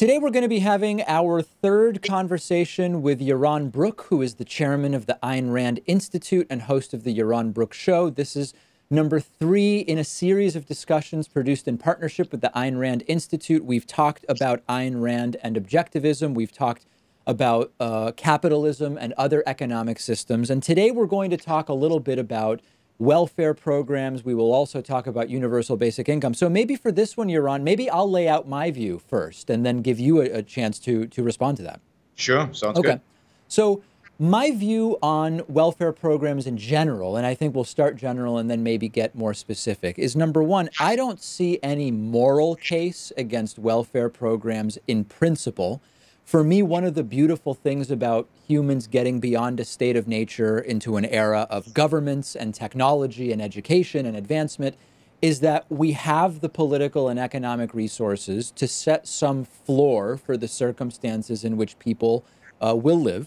Today we're going to be having our third conversation with Yaron Brook, who is the chairman of the Ayn Rand Institute and host of the Yaron Brook Show. This is number 3 in a series of discussions produced in partnership with the Ayn Rand Institute. We've talked about Ayn Rand and objectivism. We've talked about capitalism and other economic systems. And today we're going to talk a little bit about welfare programs. We will also talk about universal basic income. So maybe for this one, Yaron, maybe I'll lay out my view first and then give you a chance to respond to that. Sure, sounds Okay. good. So my view on welfare programs in general, and I think we'll start general and then maybe get more specific, is number one, I don't see any moral case against welfare programs in principle. For me, one of the beautiful things about humans getting beyond a state of nature into an era of governments and technology and education and advancement is that we have the political and economic resources to set some floor for the circumstances in which people will live.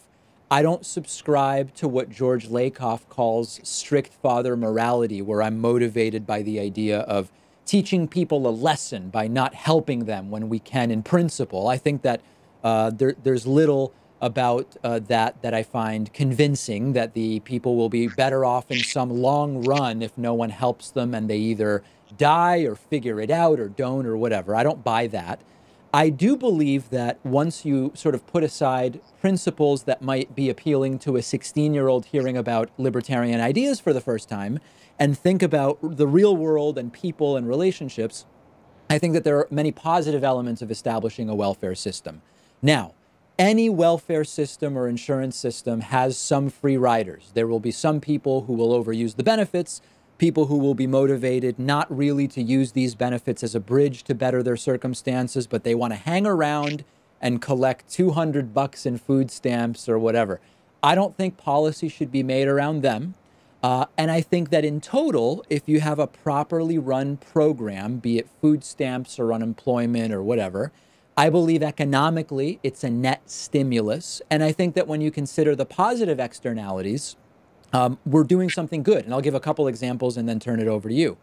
I don't subscribe to what George Lakoff calls strict father morality, where I'm motivated by the idea of teaching people a lesson by not helping them when we can in principle. I think that there's little about that I find convincing, that the people will be better off in some long run if no one helps them and they either die or figure it out or don't or whatever. I don't buy that. I do believe that once you sort of put aside principles that might be appealing to a 16-year-old hearing about libertarian ideas for the first time and think about the real world and people and relationships, I think that there are many positive elements of establishing a welfare system. Now, any welfare system or insurance system has some free riders. There will be some people who will overuse the benefits, people who will be motivated not really to use these benefits as a bridge to better their circumstances, but they want to hang around and collect $200 in food stamps or whatever. I don't think policy should be made around them. And I think that in total, if you have a properly run program, be it food stamps or unemployment or whatever, I believe economically it's a net stimulus. And I think that when you consider the positive externalities, we're doing something good. And I'll give a couple examples and then turn it over to you.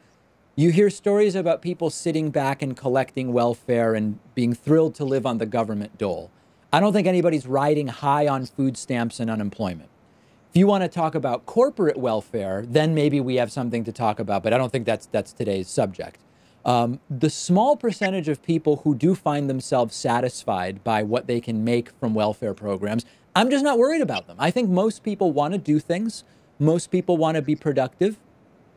You hear stories about people sitting back and collecting welfare and being thrilled to live on the government dole. I don't think anybody's riding high on food stamps and unemployment. If you want to talk about corporate welfare, then maybe we have something to talk about, but I don't think that's today's subject. The small percentage of people who do find themselves satisfied by what they can make from welfare programs, I'm just not worried about them. I think most people want to do things. Most people want to be productive.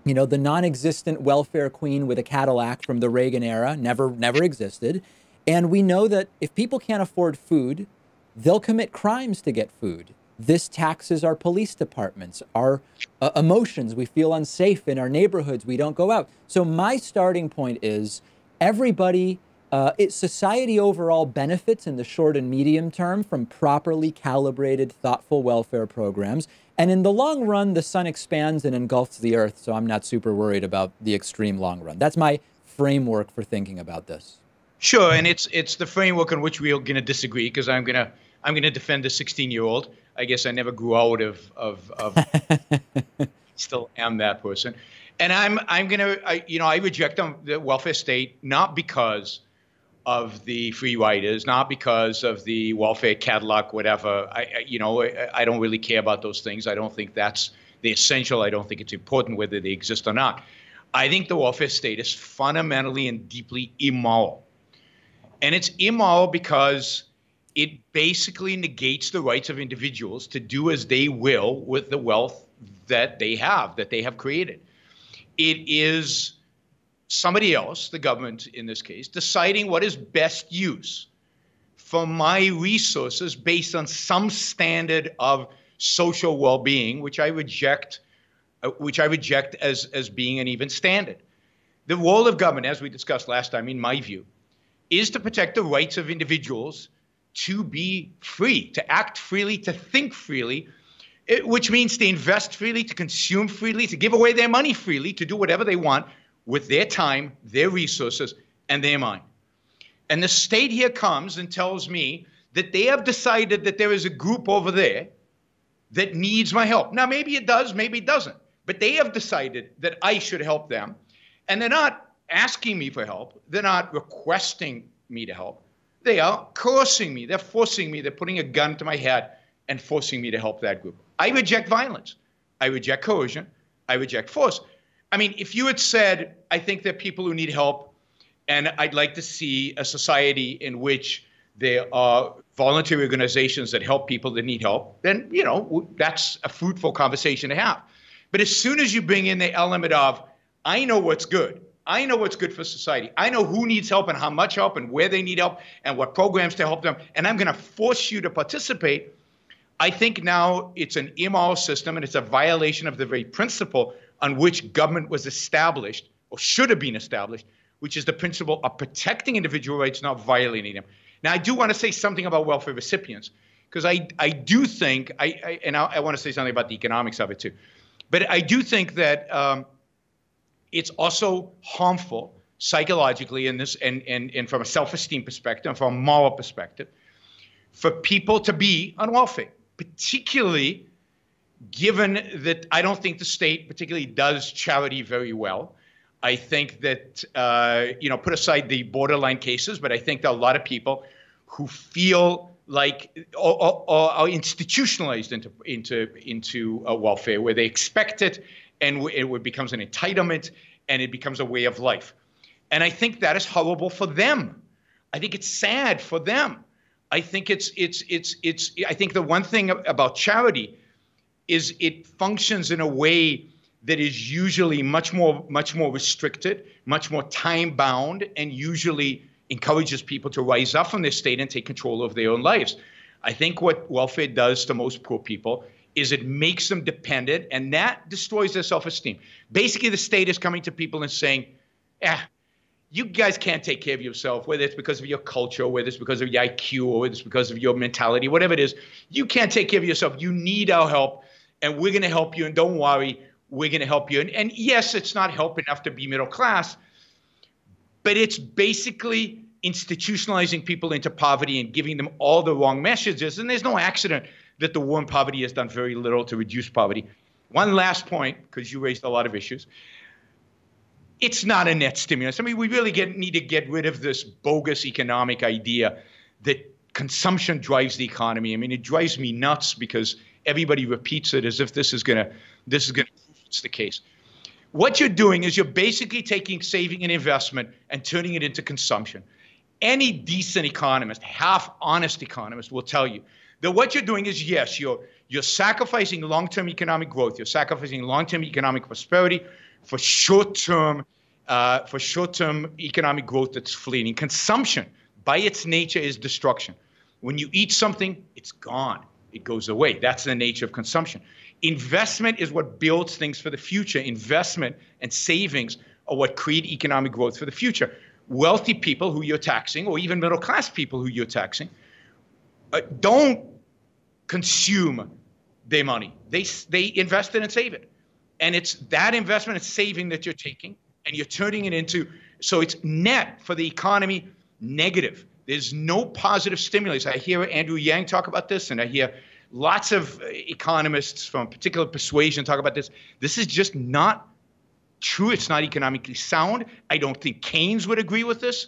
You know, the non-existent welfare queen with a Cadillac from the Reagan era never existed. And we know that if people can't afford food, they'll commit crimes to get food. This taxes our police departments, our emotions. We feel unsafe in our neighborhoods. We don't go out. So my starting point is everybody, society overall benefits in the short and medium term from properly calibrated, thoughtful welfare programs. And in the long run, the sun expands and engulfs the earth. So I'm not super worried about the extreme long run. That's my framework for thinking about this. Sure, and it's the framework on which we're going to disagree, because I'm going to defend the 16-year-old. I guess I never grew out of still am that person. And I reject the welfare state, not because of the free riders, not because of the welfare Cadillac, whatever. I don't really care about those things. I don't think that's the essential. I don't think it's important whether they exist or not. I think the welfare state is fundamentally and deeply immoral. And it's immoral because it basically negates the rights of individuals to do as they will with the wealth that they have created. It is somebody else, the government in this case, deciding what is best use for my resources based on some standard of social well-being, which I reject as being an even standard. The role of government, as we discussed last time, in my view, is to protect the rights of individuals to be free, to act freely, to think freely, which means to invest freely, to consume freely, to give away their money freely, to do whatever they want with their time, their resources, and their mind. And the state here comes and tells me that they have decided that there is a group over there that needs my help. Now, maybe it does, maybe it doesn't. But they have decided that I should help them. And they're not asking me for help. They're not requesting me to help. They are coercing me. They're forcing me. They're putting a gun to my head and forcing me to help that group. I reject violence. I reject coercion. I reject force. I mean, if you had said, I think there are people who need help, and I'd like to see a society in which there are voluntary organizations that help people that need help, then, you know, that's a fruitful conversation to have. But as soon as you bring in the element of, I know what's good. I know what's good for society. I know who needs help and how much help and where they need help and what programs to help them, and I'm going to force you to participate. I think now it's an immoral system, and it's a violation of the very principle on which government was established, or should have been established, which is the principle of protecting individual rights, not violating them. Now, I do want to say something about welfare recipients, because I do think, I want to say something about the economics of it too, but I do think that it's also harmful psychologically in this, and from a self-esteem perspective, and from a moral perspective, for people to be on welfare, particularly given that I don't think the state particularly does charity very well. I think that, you know, put aside the borderline cases, but I think there are a lot of people who feel like or are institutionalized into welfare, where they expect it, and it becomes an entitlement, and it becomes a way of life. And I think that is horrible for them. I think it's sad for them. I think I think the one thing about charity is it functions in a way that is usually much more restricted, much more time bound, and usually encourages people to rise up from their state and take control of their own lives. I think what welfare does to most poor people is it makes them dependent, and that destroys their self-esteem. Basically, the state is coming to people and saying, you guys can't take care of yourself, whether it's because of your culture, whether it's because of your IQ, or whether it's because of your mentality, whatever it is. You can't take care of yourself. You need our help, and we're going to help you, and don't worry, we're going to help you. And yes, it's not help enough to be middle class, but it's basically institutionalizing people into poverty and giving them all the wrong messages. And there's no accident that the war on poverty has done very little to reduce poverty. One last point, because you raised a lot of issues. It's not a net stimulus. I mean, we really need to get rid of this bogus economic idea that consumption drives the economy. I mean, it drives me nuts because everybody repeats it as if this is gonna prove it's the case. What you're doing is you're basically taking saving and investment and turning it into consumption. Any decent economist, half-honest economist, will tell you that what you're doing is, yes, you're sacrificing long-term economic growth, you're sacrificing long-term economic prosperity for short-term economic growth that's fleeting. Consumption, by its nature, is destruction. When you eat something, it's gone. It goes away. That's the nature of consumption. Investment is what builds things for the future. Investment and savings are what create economic growth for the future. Wealthy people who you're taxing, or even middle-class people who you're taxing, don't consume their money. They invest it and save it. And it's that investment and saving that you're taking, and you're turning it into, so it's net for the economy negative. There's no positive stimulus. I hear Andrew Yang talk about this, and I hear lots of economists from particular persuasion talk about this. This is just not true. It's not economically sound. I don't think Keynes would agree with this.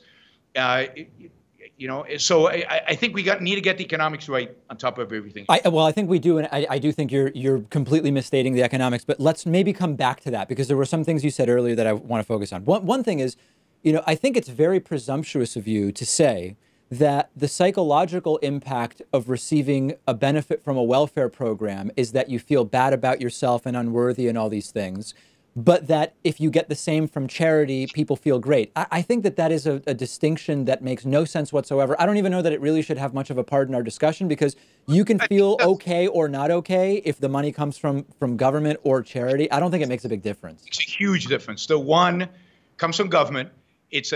You know, so I think we need to get the economics right on top of everything. Well, I think we do, and I do think you're completely misstating the economics. But let's maybe come back to that, because there were some things you said earlier that I want to focus on. One thing is, you know, I think it's very presumptuous of you to say that the psychological impact of receiving a benefit from a welfare program is that you feel bad about yourself and unworthy and all these things, but that if you get the same from charity, people feel great. I think that is a distinction that makes no sense whatsoever. I don't even know that it really should have much of a part in our discussion, because you can feel okay or not okay if the money comes from government or charity. I don't think it makes a big difference. It's a huge difference. The one comes from government. It's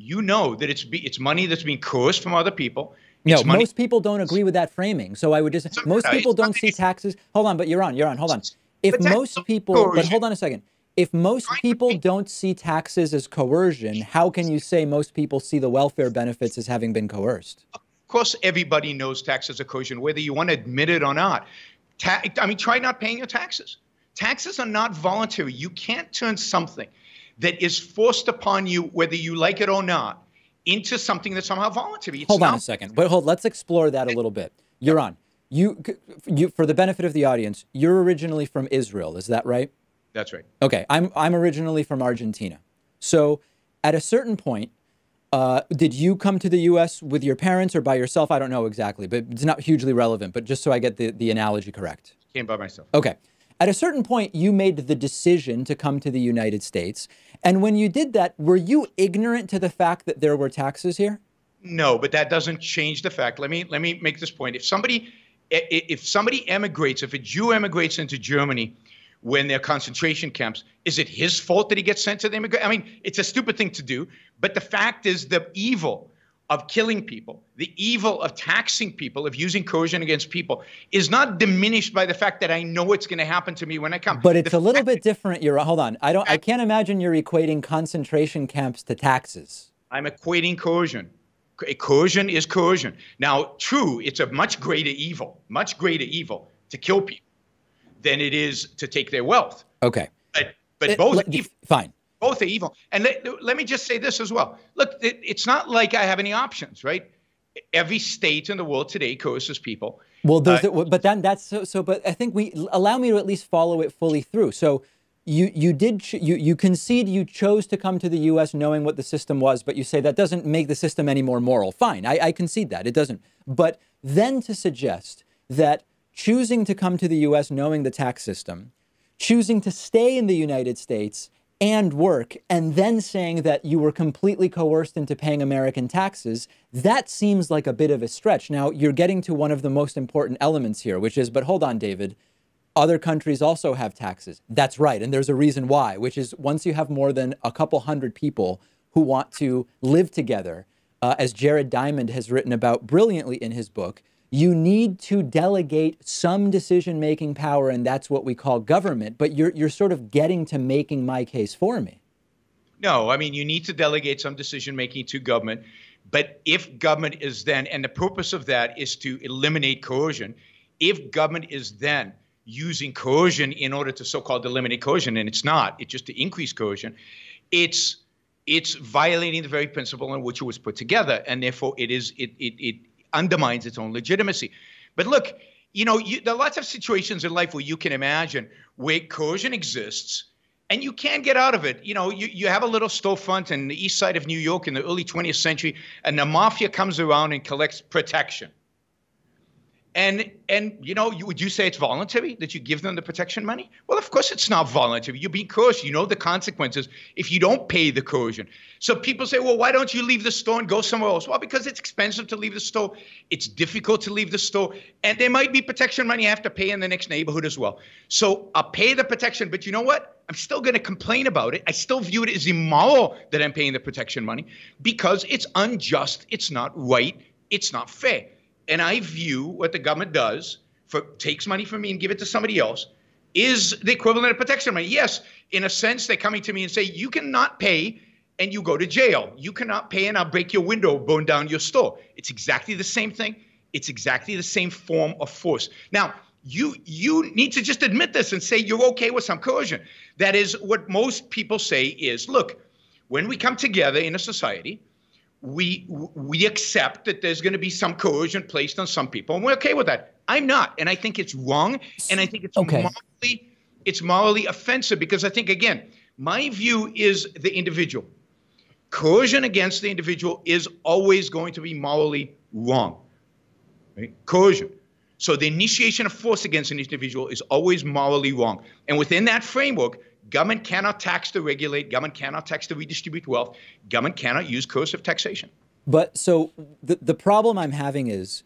you know that it's money that's being coerced from other people. No, most people don't agree with that framing. So I would just, most people don't see taxes. Hold on, but Yaron, hold on. If most people, but hold on a second. If most people don't see taxes as coercion, how can you say most people see the welfare benefits as having been coerced? Of course, everybody knows taxes are coercion, whether you want to admit it or not. I mean, try not paying your taxes. Taxes are not voluntary. You can't turn something that is forced upon you, whether you like it or not, into something that's somehow voluntary. Hold on a second. Let's explore that a little bit. Yaron, you, for the benefit of the audience, you're originally from Israel, is that right? That's right. Okay, I'm originally from Argentina. So at a certain point, did you come to the U.S. with your parents or by yourself? I don't know exactly, but it's not hugely relevant, but just so I get the analogy correct. Came by myself. Okay. At a certain point, you made the decision to come to the United States. And when you did that, were you ignorant to the fact that there were taxes here? No, but that doesn't change the fact. Let me make this point. If somebody emigrates, if a Jew emigrates into Germany when there are concentration camps, is it his fault that he gets sent to the immigrant? I mean, it's a stupid thing to do. But the fact is, the evil of killing people, the evil of taxing people, of using coercion against people, is not diminished by the fact that I know it's going to happen to me when I come. But it's a little bit different. Hold on. I can't imagine you're equating concentration camps to taxes. I'm equating coercion. Coercion is coercion. Now, true, it's a much greater evil to kill people than it is to take their wealth. Okay. But both evil. Fine. Both are evil. And let me just say this as well. Look, it's not like I have any options, right? Every state in the world today coerces people. Well, but then that's so. But I think allow me to at least follow it fully through. So you concede you chose to come to the U.S. knowing what the system was, but you say that doesn't make the system any more moral. Fine, I concede that it doesn't. But then to suggest that choosing to come to the U.S. knowing the tax system, choosing to stay in the United States and work, and then saying that you were completely coerced into paying American taxes, that seems like a bit of a stretch. Now, you're getting to one of the most important elements here, which is, but hold on, David, other countries also have taxes. That's right, and there's a reason why, which is once you have more than a couple hundred people who want to live together, as Jared Diamond has written about brilliantly in his book, you need to delegate some decision-making power, and that's what we call government. But you're sort of getting to making my case for me. No, I mean, you need to delegate some decision-making to government. But if government is then, and the purpose of that is to eliminate coercion, if government is then using coercion in order to so-called eliminate coercion, and it's not, it's just to increase coercion, it's violating the very principle on which it was put together, and therefore it undermines its own legitimacy. But look, there are lots of situations in life where you can imagine where coercion exists and you can't get out of it. You have a little storefront in the east side of New York in the early 20th century, and the mafia comes around and collects protection. And would you say it's voluntary that you give them the protection money? Well, of course it's not voluntary. You're being coerced. You know the consequences if you don't pay the coercion. So people say, well, why don't you leave the store and go somewhere else? Well, because it's expensive to leave the store. It's difficult to leave the store. And there might be protection money I have to pay in the next neighborhood as well. So I'll pay the protection. But you know what? I'm still going to complain about it. I still view it as immoral that I'm paying the protection money because it's unjust. It's not right. It's not fair. And I view what the government does, takes money from me and give it to somebody else, is the equivalent of protection money. Yes, in a sense, they're coming to me and say, you cannot pay and you go to jail. You cannot pay and I'll break your window, burn down your store. It's exactly the same thing. It's exactly the same form of force. Now, you need to just admit this and say you're okay with some coercion. That is what most people say is, look, when we come together in a society, we accept that there's going to be some coercion placed on some people, and we're okay with that. I'm not, and I think it's wrong, and I think it's morally offensive because I think, again, my view is the individual. Coercion against the individual is always going to be morally wrong. Right? Coercion. So the initiation of force against an individual is always morally wrong, and within that framework, government cannot tax to regulate. Government cannot tax to redistribute wealth. Government cannot use coercive taxation. But so the problem I'm having is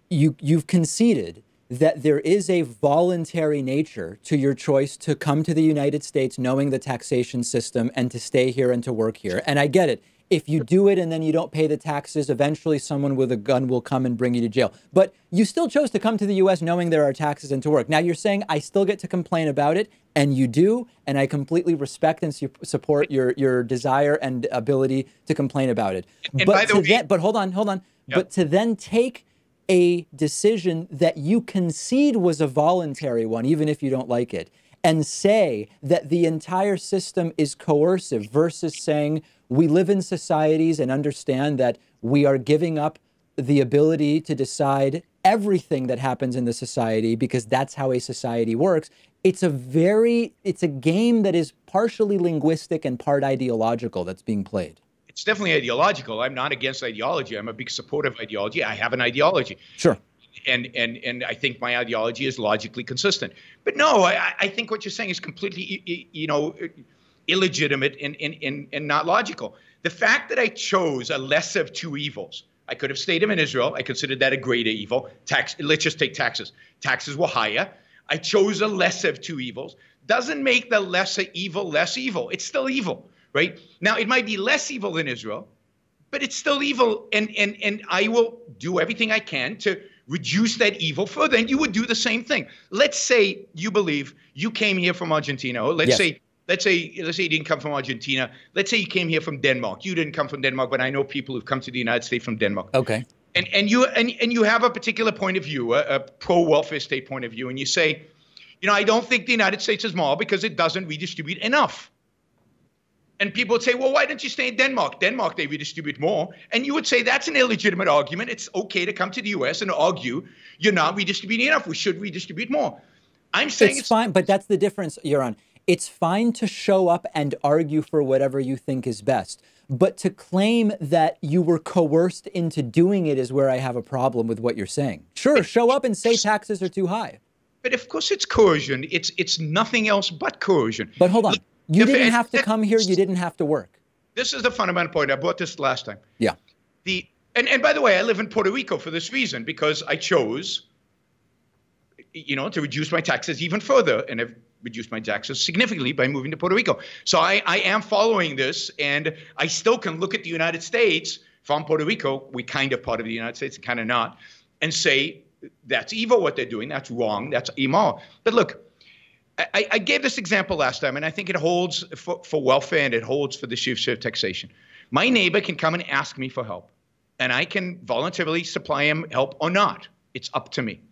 you've conceded that there is a voluntary nature to your choice to come to the United States knowing the taxation system and to stay here and to work here. And I get it. If you do it and then you don't pay the taxes, eventually someone with a gun will come and bring you to jail. But you still chose to come to the U.S. knowing there are taxes and to work. Now you're saying I still get to complain about it, and you do, and I completely respect and support your desire and ability to complain about it. And but hold on. Yep. But to then take a decision that you concede was a voluntary one, even if you don't like it, and say that the entire system is coercive versus saying we live in societies and understand that we are giving up the ability to decide everything that happens in the society because that's how a society works. It's a game that is partially linguistic and part ideological that's being played. It's definitely ideological. I'm not against ideology. I'm a big supporter of ideology. I have an ideology. Sure. And I think my ideology is logically consistent. But no, I think what you're saying is completely, illegitimate and not logical. The fact that I chose a lesser of two evils, I could have stayed in Israel. I considered that a greater evil. Let's just take taxes. Taxes were higher. I chose a lesser of two evils. Doesn't make the lesser evil less evil. It's still evil, right? Now, it might be less evil than Israel, but it's still evil. And I will do everything I can to reduce that evil further. And you would do the same thing. Let's say you believe you came here from Argentina, or let's say you didn't come from Argentina. Let's say you came here from Denmark. You didn't come from Denmark, but I know people who've come to the United States from Denmark. Okay. And you have a particular point of view, a pro-welfare state point of view, and you say, I don't think the United States is moral because it doesn't redistribute enough. And people would say, well, why don't you stay in Denmark? Denmark, they redistribute more. And you would say that's an illegitimate argument. It's okay to come to the U.S. and argue you're not redistributing enough. We should redistribute more. I'm saying it's fine, but that's the difference, Yaron. It's fine to show up and argue for whatever you think is best. But to claim that you were coerced into doing it is where I have a problem with what you're saying. Sure, show up and say taxes are too high. But of course it's coercion. It's nothing else but coercion. But hold on. You didn't have to come here. You didn't have to work. This is the fundamental point. I brought this last time. Yeah. And by the way, I live in Puerto Rico for this reason, because I chose, to reduce my taxes even further. And I've reduced my taxes significantly by moving to Puerto Rico. So I am following this, and I still can look at the United States from Puerto Rico. We kind of part of the United States and kind of not, and say, that's evil what they're doing. That's wrong. That's immoral. But look, I gave this example last time, and I think it holds for welfare, and it holds for the issue of taxation. My neighbor can come and ask me for help, and I can voluntarily supply him help or not. It's up to me.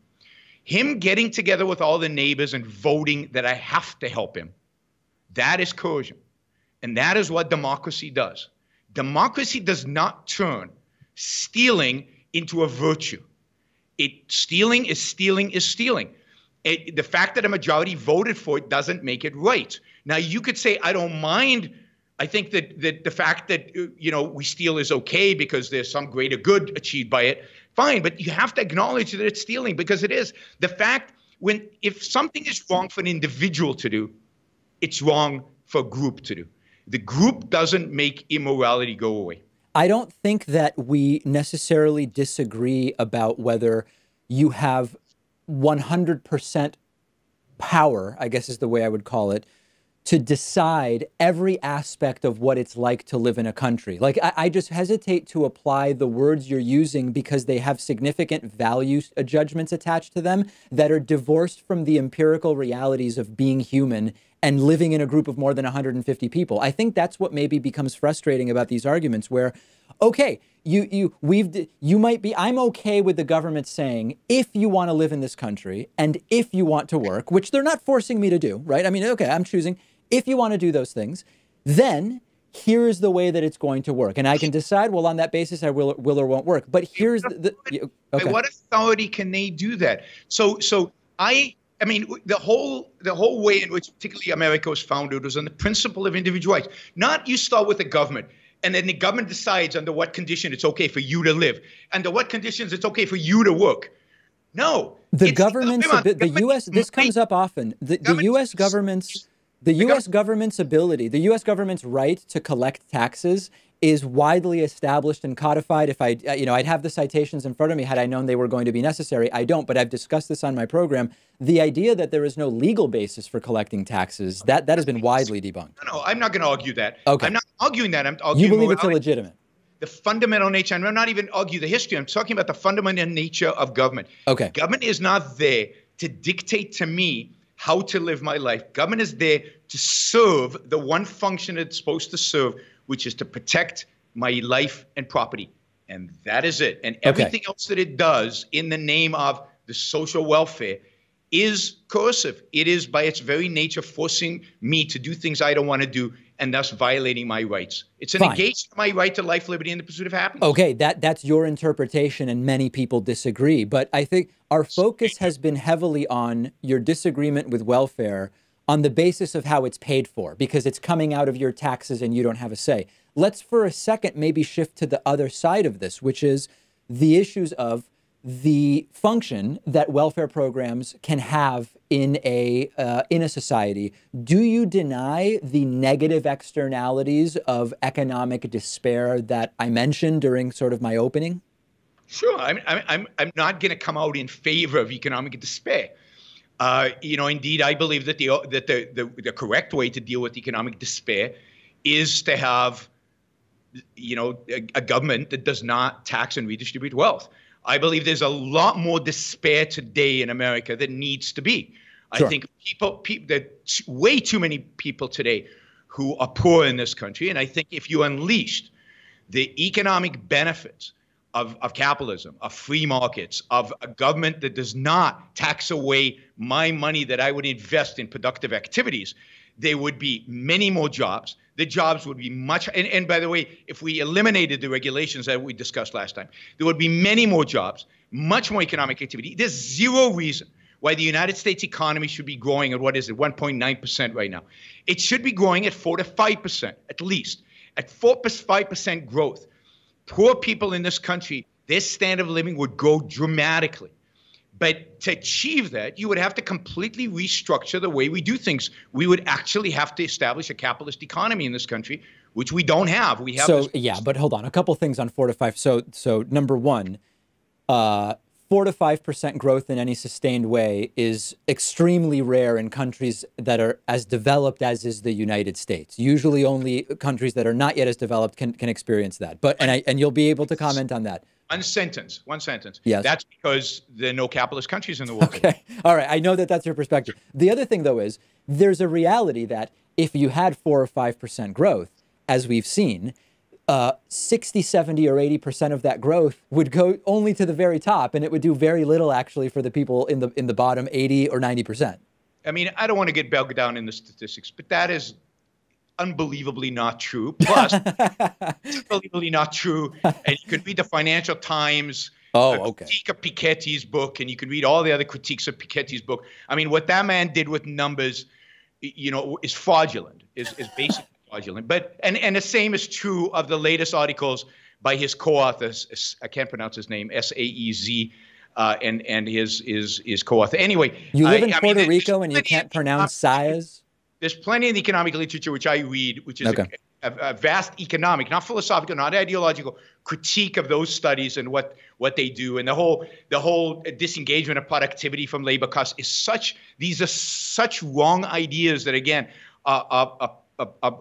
Him getting together with all the neighbors and voting that I have to help him, that is coercion. And that is what democracy does. Democracy does not turn stealing into a virtue. Stealing is stealing is stealing. The fact that a majority voted for it doesn't make it right. Now, you could say, I don't mind. I think that the fact that, we steal is okay because there's some greater good achieved by it. Fine, but you have to acknowledge that it's stealing, because it is. The fact, if something is wrong for an individual to do, it's wrong for a group to do. The group doesn't make immorality go away. I don't think that we necessarily disagree about whether you have 100% power, I guess is the way I would call it, to decide every aspect of what it's like to live in a country. Like, I just hesitate to apply the words you're using because they have significant value judgments attached to them that are divorced from the empirical realities of being human and living in a group of more than 150 people. I think that's what maybe becomes frustrating about these arguments where, okay, I'm okay with the government saying, if you want to live in this country and if you want to work, which they're not forcing me to do, right? I mean, okay, I'm choosing. If you want to do those things, then here is the way that it's going to work. And I can decide, well, on that basis, I will or won't work. But here's okay. By what authority can they do that? So I mean, the whole way in which particularly America was founded was on the principle of individual rights. Not you start with the government, and then the government decides under what condition it's okay for you to live, under what conditions it's okay for you to work. No. The U.S., this comes up often. The U.S. government's ability, the U.S. government's right to collect taxes is widely established and codified. If I'd have the citations in front of me had I known they were going to be necessary. I don't, but I've discussed this on my program. The idea that there is no legal basis for collecting taxes, that has been widely debunked. No, I'm not going to argue that. Okay. I'm not arguing that. I'm arguing you believe it's illegitimate. The fundamental nature, and I'm not even arguing the history. I'm talking about the fundamental nature of government. Okay. Government is not there to dictate to me how to live my life. Government is there to serve the one function it's supposed to serve, which is to protect my life and property. And that is it. And everything else that it does in the name of the social welfare is coercive. It is by its very nature forcing me to do things I don't want to do and thus violating my rights. It's an engagement of my right to life, liberty, and the pursuit of happiness. Okay, that's your interpretation, and many people disagree. But I think our focus has been heavily on your disagreement with welfare on the basis of how it's paid for, because it's coming out of your taxes and you don't have a say. Let's for a second maybe shift to the other side of this, which is the issues of the function that welfare programs can have in a society. Do you deny the negative externalities of economic despair that I mentioned during sort of my opening? Sure. I'm not going to come out in favor of economic despair. Indeed, I believe that the correct way to deal with economic despair is to have, a government that does not tax and redistribute wealth. I believe there's a lot more despair today in America than needs to be. Sure. I think there's way too many people today who are poor in this country. And I think if you unleashed the economic benefits of capitalism, of free markets, of a government that does not tax away my money that I would invest in productive activities, there would be many more jobs. The jobs would be much, and by the way, if we eliminated the regulations that we discussed last time, there would be many more jobs, much more economic activity. There's zero reason why the United States economy should be growing at, 1.9% right now. It should be growing at 4 to 5%, at least. At 4 to 5% growth, poor people in this country, their standard of living would grow dramatically. But to achieve that, you would have to completely restructure the way we do things. We would actually have to establish a capitalist economy in this country, which we don't have. We have. So yeah, but hold on, a couple things on 4 to 5. So number one, 4 to 5% growth in any sustained way is extremely rare in countries that are as developed as is the United States. Usually, only countries that are not yet as developed can experience that. But and you'll be able to comment on that. One sentence. Yes. That's because there are no capitalist countries in the world. Okay. All right. I know that that's your perspective. The other thing, though, is there's a reality that if you had 4 or 5% growth, as we've seen, 60, 70, or 80% of that growth would go only to the very top, and it would do very little actually for the people in the bottom 80 or 90%. I mean, I don't want to get bogged down in the statistics, but that is unbelievably not true. Plus, it's unbelievably not true. And you can read the Financial Times critique of Piketty's book, and you can read all the other critiques of Piketty's book. I mean, what that man did with numbers, is fraudulent, is basically fraudulent. But and the same is true of the latest articles by his co-authors. I can't pronounce his name, Saez, and his co-author. Anyway, you live in Puerto Rico and you can't pronounce Saez? There's plenty in the economic literature which I read, which is a vast economic, not philosophical, not ideological critique of those studies and what they do, and the whole disengagement of productivity from labor costs is these are such wrong ideas that again are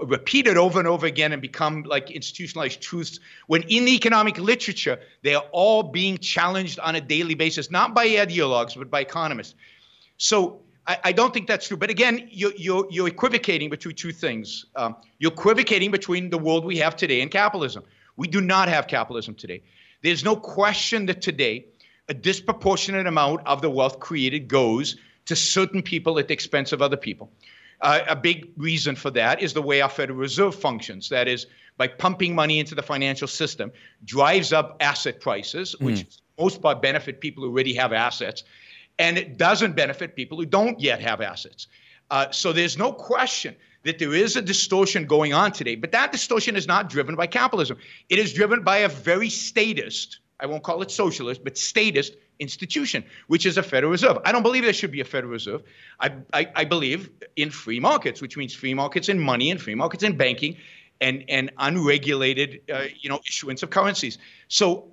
repeated over and over again and become like institutionalized truths, when in the economic literature they are all being challenged on a daily basis, not by ideologues but by economists. So I don't think that's true. But again, you're equivocating between two things. You're equivocating between the world we have today and capitalism. We do not have capitalism today. There's no question that today a disproportionate amount of the wealth created goes to certain people at the expense of other people. A big reason for that is the way our Federal Reserve functions. That is, by pumping money into the financial system, drives up asset prices, which for the most part benefit people who already have assets. And it doesn't benefit people who don't yet have assets. So there's no question that there is a distortion going on today. But that distortion is not driven by capitalism. It is driven by a very statist, I won't call it socialist, but statist institution, which is a Federal Reserve. I don't believe there should be a Federal Reserve. I believe in free markets, which means free markets in money and free markets in banking and unregulated issuance of currencies. So,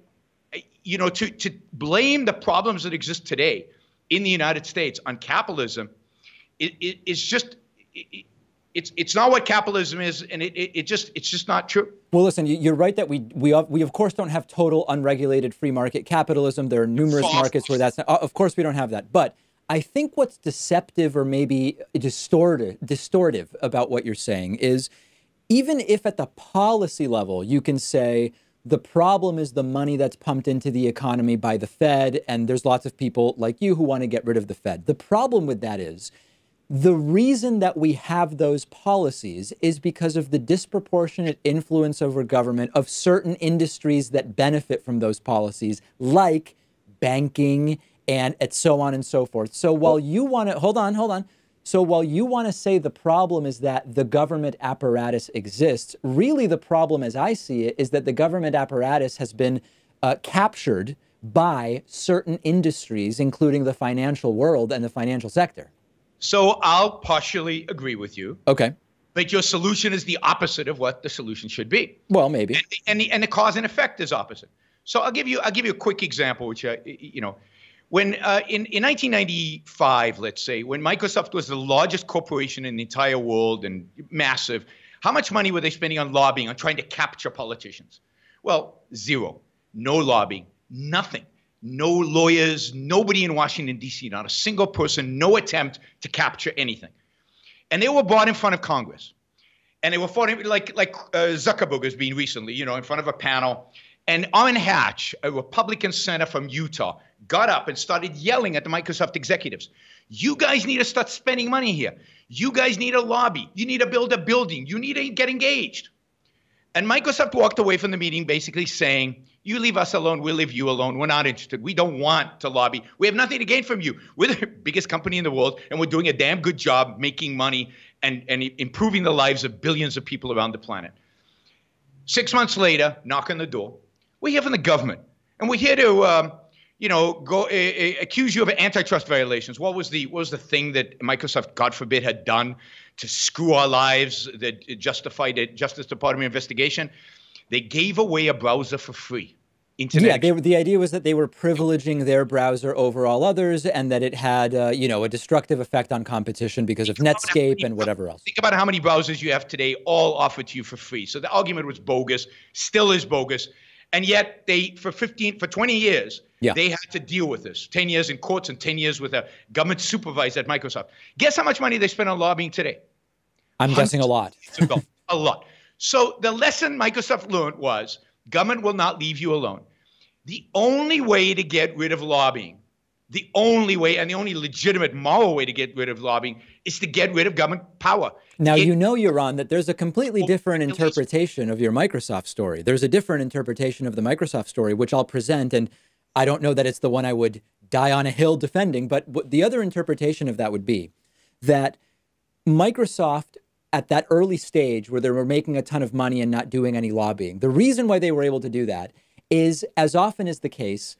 to blame the problems that exist today in the United States on capitalism, it's not what capitalism is, and it's just not true. Well, listen, you're right that we of course don't have total unregulated free market capitalism. There are numerous markets where that's not, of course we don't have that. But I think what's deceptive or maybe distortive about what you're saying is, even if at the policy level you can say The problem is the money that's pumped into the economy by the Fed, and there's lots of people like you who want to get rid of the Fed. The problem with that is the reason that we have those policies is because of the disproportionate influence over government of certain industries that benefit from those policies, like banking and so on and so forth. So while you want to, hold on. So while you want to say the problem is that the government apparatus exists, really the problem as I see it is that the government apparatus has been captured by certain industries, including the financial world and the financial sector. So I'll partially agree with you. Okay. But your solution is the opposite of what the solution should be. Well, maybe. And the cause and effect is opposite. So I'll give you a quick example, which when in 1995, let's say, when Microsoft was the largest corporation in the entire world and massive, how much money were they spending on lobbying, on trying to capture politicians? Well, zero. No lobbying, nothing. No lawyers, nobody in Washington, D.C., not a single person, no attempt to capture anything. And they were brought in front of Congress. And they were fought like Zuckerberg has been recently, in front of a panel. And Orrin Hatch, a Republican senator from Utah, got up and started yelling at the Microsoft executives. You guys need to start spending money here. You guys need to lobby. You need to build a building. You need to get engaged. And Microsoft walked away from the meeting basically saying, you leave us alone, we'll leave you alone. We're not interested. We don't want to lobby. We have nothing to gain from you. We're the biggest company in the world, and we're doing a damn good job making money and improving the lives of billions of people around the planet. 6 months later, knock on the door. We're here from the government, and we're here to accuse you of antitrust violations. What was the thing that Microsoft, God forbid, had done to screw our lives that justified a Justice Department investigation? They gave away a browser for free. Internet. Yeah, the idea was that they were privileging their browser over all others, and that it had, a destructive effect on competition because of Netscape and whatever else. Think about how many browsers you have today, all offered to you for free. So the argument was bogus, still is bogus, and yet they, for 20 years, they had to deal with this. 10 years in courts and 10 years with a government supervisor at Microsoft. Guess how much money they spend on lobbying today? I'm guessing a lot. A lot. So the lesson Microsoft learned was government will not leave you alone. The only way to get rid of lobbying, the only way and the only legitimate moral way to get rid of lobbying is to get rid of government power. Now, Yaron, that there's a completely different interpretation of your Microsoft story. There's a different interpretation of the Microsoft story, which I'll present. And I don't know that it's the one I would die on a hill defending. But the other interpretation of that would be that Microsoft, at that early stage where they were making a ton of money and not doing any lobbying, the reason why they were able to do that is, as often is the case,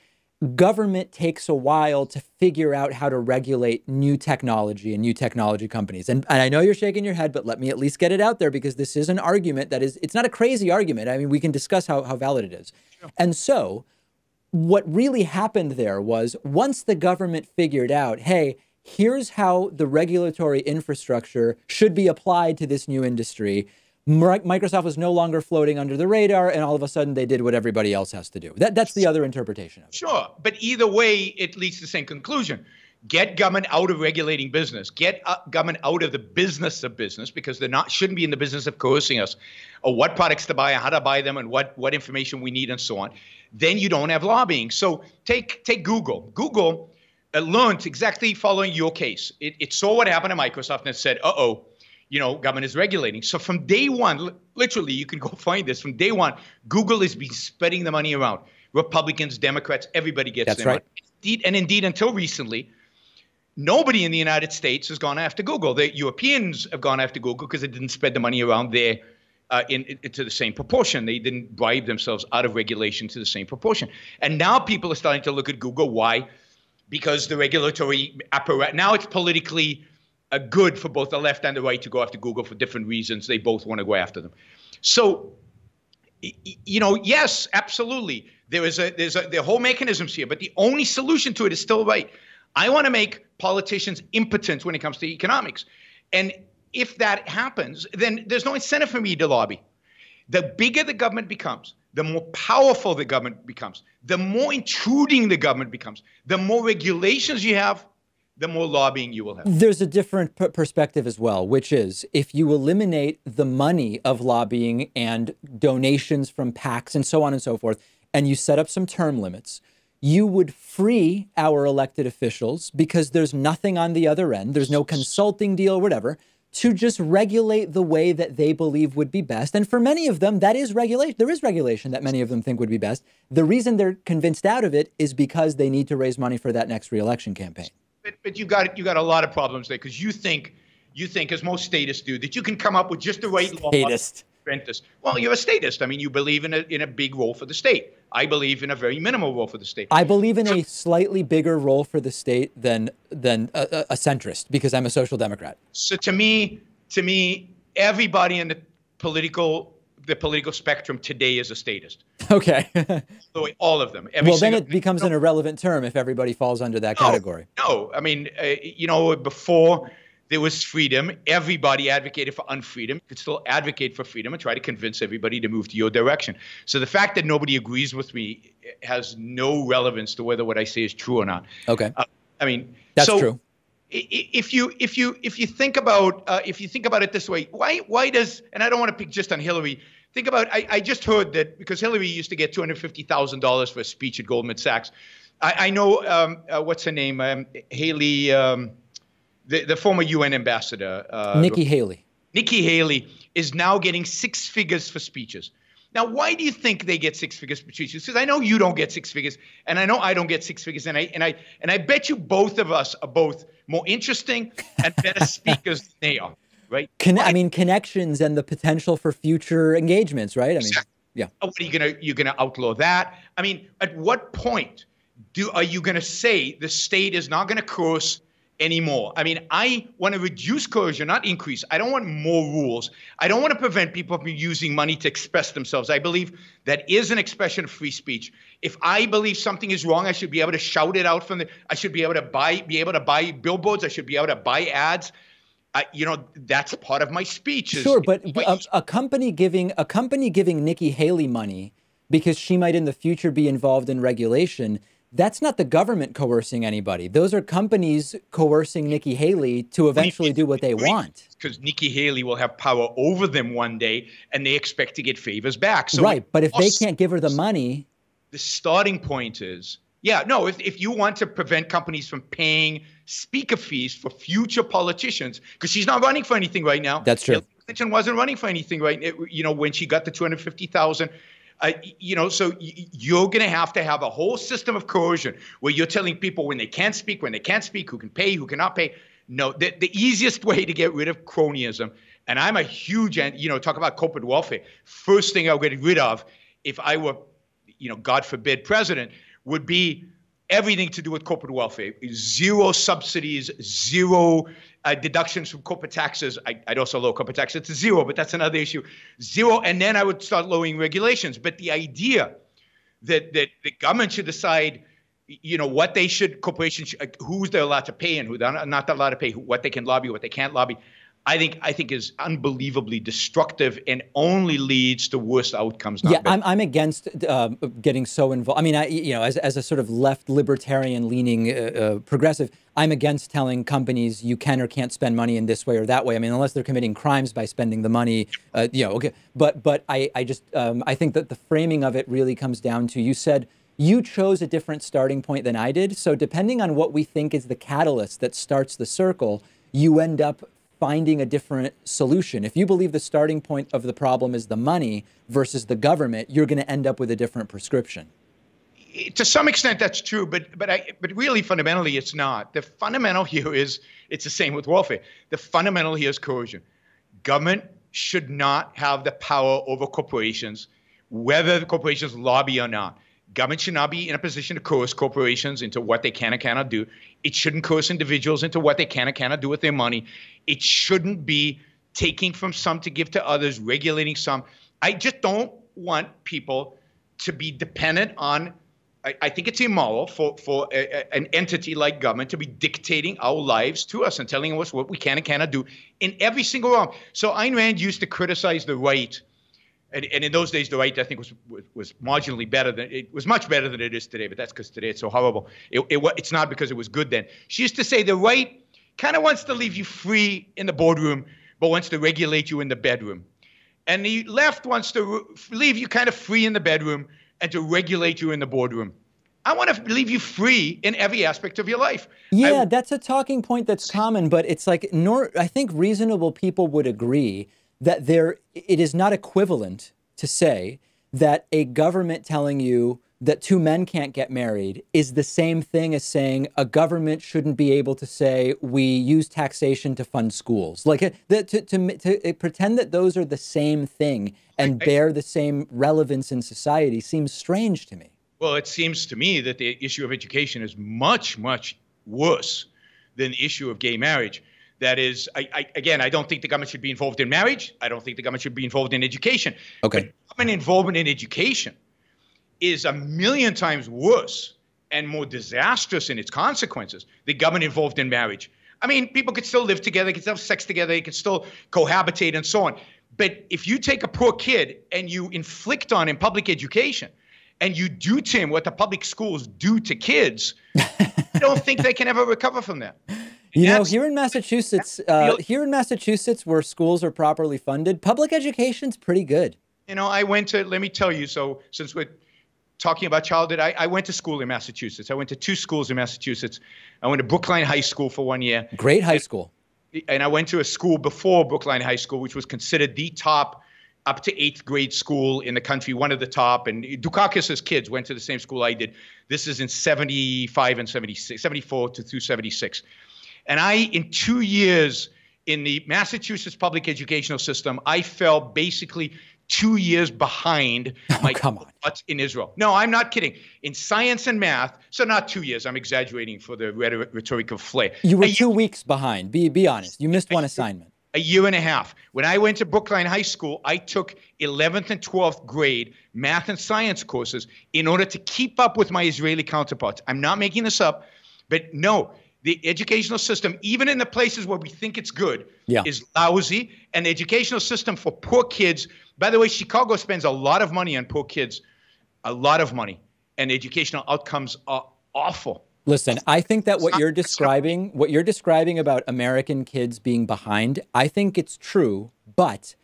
government takes a while to figure out how to regulate new technology and new technology companies. And I know you're shaking your head, but let me at least get it out there, because this is an argument that is, it's not a crazy argument. I mean, we can discuss how valid it is. Sure. And so what really happened there was, once the government figured out, hey, here's how the regulatory infrastructure should be applied to this new industry, Microsoft was no longer floating under the radar, and all of a sudden they did what everybody else has to do. That's the other interpretation of it. Sure, but either way, it leads to the same conclusion. Get government out of regulating business. Get government out of the business of business, because they're shouldn't be in the business of coercing us, or what products to buy, how to buy them, and what information we need, and so on. Then you don't have lobbying. So take Google. Google learned exactly following your case. It saw what happened to Microsoft and it said, uh-oh, government is regulating. So from day one, literally, you can go find this. From day one, Google has been spreading the money around. Republicans, Democrats, everybody gets their money. Indeed, until recently, nobody in the United States has gone after Google. The Europeans have gone after Google because it didn't spread the money around there to the same proportion. They didn't bribe themselves out of regulation to the same proportion. And now people are starting to look at Google. Why? Because the regulatory apparatus, now it's politically good for both the left and the right to go after Google for different reasons. They both want to go after them. So, yes, absolutely. There's a whole mechanisms here, but the only solution to it is still right. I want to make politicians impotent when it comes to economics. And if that happens, then there's no incentive for me to lobby. The bigger the government becomes, the more powerful the government becomes, the more intruding the government becomes, the more regulations you have, the more lobbying you will have. There's a different perspective as well, which is if you eliminate the money of lobbying and donations from PACs and so on and so forth, and you set up some term limits, you would free our elected officials, because there's nothing on the other end, there's no consulting deal, whatever, to just regulate the way that they believe would be best. And for many of them, that is regulation. There is regulation that many of them think would be best. The reason they're convinced out of it is because they need to raise money for that next re-election campaign. But you got a lot of problems there, because you think, as most statists do, that you can come up with just the right law. Statist. Well, you're a statist. I mean, you believe in a big role for the state. I believe in a very minimal role for the state. I believe in a slightly bigger role for the state than a centrist, because I'm a social democrat. So to me, everybody in the political spectrum today is a statist. Okay. All of them. Well, then it becomes an irrelevant term if everybody falls under that category. No, I mean, before there was freedom, everybody advocated for unfreedom. You could still advocate for freedom and try to convince everybody to move to your direction. So the fact that nobody agrees with me has no relevance to whether what I say is true or not. Okay. I mean, that's true. If you think about it this way, why does, and I don't want to pick just on Hillary. Think about, I just heard that because Hillary used to get $250,000 for a speech at Goldman Sachs. I know what's her name, Haley. The former UN ambassador. Nikki Haley. Nikki Haley is now getting 6 figures for speeches. Now, why do you think they get 6 figures for speeches? Because I know you don't get 6 figures, and I know I don't get 6 figures, and I bet you both of us are both more interesting and better speakers than they are, right? I mean, connections and the potential for future engagements, right? I mean, yeah. What are you gonna outlaw that? I mean, at what point are you gonna say the state is not gonna coerce anymore? I mean, I want to reduce coercion, not increase. I don't want more rules. I don't want to prevent people from using money to express themselves. I believe that is an expression of free speech. If I believe something is wrong, I should be able to shout it out I should be able to buy billboards. I should be able to buy ads. That's a part of my speech. Sure, but a company giving Nikki Haley money because she might in the future be involved in regulation, that's not the government coercing anybody. Those are companies coercing Nikki Haley to eventually do what they want. Because Nikki Haley will have power over them one day, and they expect to get favors back. So right, but if they can't give her the money... The starting point is, if you want to prevent companies from paying speaker fees for future politicians, because she's not running for anything right now. That's true. Hillary Clinton wasn't running for anything when she got the $250,000. So you're going to have a whole system of coercion where you're telling people when they can't speak, who can pay, who cannot pay. No, the easiest way to get rid of cronyism, and I'm a huge, talk about corporate welfare. First thing I'll get rid of if I were, God forbid, president, would be everything to do with corporate welfare. 0 subsidies, 0 deductions from corporate taxes. I'd also lower corporate taxes to 0, but that's another issue. 0, and then I would start lowering regulations. But the idea that the government should decide, what they should, corporations, who's they're allowed to pay and who they're not allowed to pay, what they can lobby, what they can't lobby, I think is unbelievably destructive and only leads to worse outcomes. I'm against getting so involved. I mean, as a sort of left libertarian leaning progressive, I'm against telling companies you can or can't spend money in this way or that way. I mean, unless they're committing crimes by spending the money, okay. But I think that the framing of it really comes down to, you said you chose a different starting point than I did. So depending on what we think is the catalyst that starts the circle, you end up finding a different solution. If you believe the starting point of the problem is the money versus the government, you're going to end up with a different prescription. To some extent, that's true, but really fundamentally, it's not. The fundamental here is, it's the same with welfare. The fundamental here is coercion. Government should not have the power over corporations, whether the corporations lobby or not. Government should not be in a position to coerce corporations into what they can or cannot do. It shouldn't coerce individuals into what they can or cannot do with their money. It shouldn't be taking from some to give to others, regulating some. I just don't want people to be dependent on, I think it's immoral for an entity like government to be dictating our lives to us and telling us what we can and cannot do in every single realm. So Ayn Rand used to criticize the right And in those days, the right, I think, was marginally better than it was, much better than it is today. But that's because today it's so horrible. It's not because it was good then. She used to say the right kind of wants to leave you free in the boardroom, but wants to regulate you in the bedroom. And the left wants to leave you kind of free in the bedroom and to regulate you in the boardroom. I want to leave you free in every aspect of your life. Yeah, that's a talking point that's common, but it's like, I think reasonable people would agree that it is not equivalent to say that a government telling you that two men can't get married is the same thing as saying a government shouldn't be able to say we use taxation to fund schools. Like to pretend that those are the same thing and bear the same relevance in society seems strange to me. Well, it seems to me that the issue of education is much, much worse than the issue of gay marriage. That is, again, I don't think the government should be involved in marriage. I don't think the government should be involved in education. Okay. But government involvement in education is a million times worse and more disastrous in its consequences than government involved in marriage. I mean, people could still live together, they could still have sex together, they could still cohabitate and so on. But if you take a poor kid and you inflict on him public education, and you do to him what the public schools do to kids, I don't think they can ever recover from that. You know, here in Massachusetts, where schools are properly funded, public education's pretty good. You know, let me tell you, so since we're talking about childhood, I went to school in Massachusetts. I went to 2 schools in Massachusetts. I went to Brookline High School for 1 year. Great high school. And I went to a school before Brookline High School, which was considered the top up to 8th grade school in the country, one of the top. And Dukakis's kids went to the same school I did. This is in 75 and 76, 74 through 76. And in 2 years in the Massachusetts public educational system, I fell basically 2 years behind my counterparts in Israel. No, I'm not kidding. In science and math, so not 2 years. I'm exaggerating for the rhetorical flair. You were 2 weeks behind. Be honest. You missed one assignment. A year and a half. When I went to Brookline High School, I took 11th and 12th grade math and science courses in order to keep up with my Israeli counterparts. I'm not making this up, but no, the educational system, even in the places where we think it's good, is lousy. And the educational system for poor kids, by the way, Chicago spends a lot of money on poor kids, a lot of money, and the educational outcomes are awful. Listen, I think that what you're describing about American kids being behind, I think it's true, but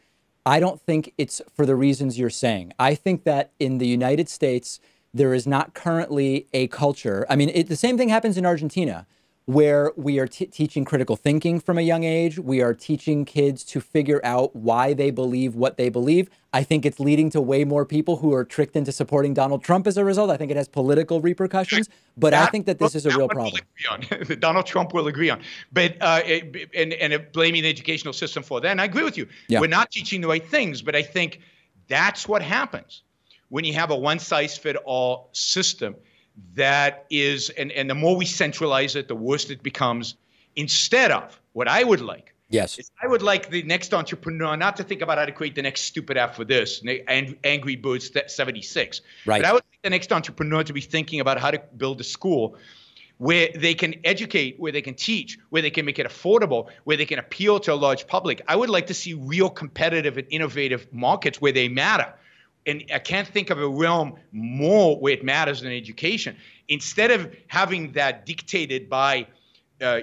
I don't think it's for the reasons you're saying. I think that in the United States, there is not currently a culture. I mean, the same thing happens in Argentina, where we are teaching critical thinking from a young age. We are teaching kids to figure out why they believe what they believe. I think it's leading to way more people who are tricked into supporting Donald Trump as a result. I think it has political repercussions, but I think that this is a real problem. Donald Trump will agree on. But and blaming the educational system for that. And I agree with you. Yeah. We're not teaching the right things, but I think that's what happens when you have a one-size-fits-all system. That is, and the more we centralize it, the worse it becomes. Instead of what I would like. Yes. Is I would like the next entrepreneur not to think about how to create the next stupid app for this, and Angry Birds 76. Right. But I would like the next entrepreneur to be thinking about how to build a school where they can educate, where they can teach, where they can make it affordable, where they can appeal to a large public. I would like to see real competitive and innovative markets where they matter. And I can't think of a realm more where it matters than education. Instead of having that dictated by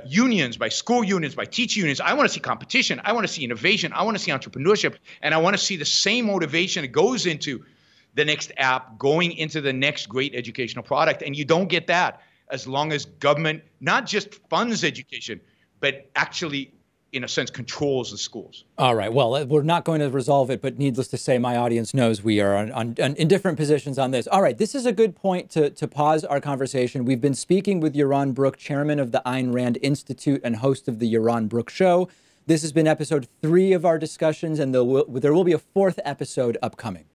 unions, by school unions, by teacher unions, I want to see competition. I want to see innovation. I want to see entrepreneurship. And I want to see the same motivation that goes into the next app, going into the next great educational product. And you don't get that as long as government not just funds education, but actually in a sense, controls the schools. All right. Well, we're not going to resolve it, but needless to say, my audience knows we are in different positions on this. All right. This is a good point to pause our conversation. We've been speaking with Yaron Brook, chairman of the Ayn Rand Institute and host of the Yaron Brook Show. This has been episode 3 of our discussions, and there will be a 4th episode upcoming.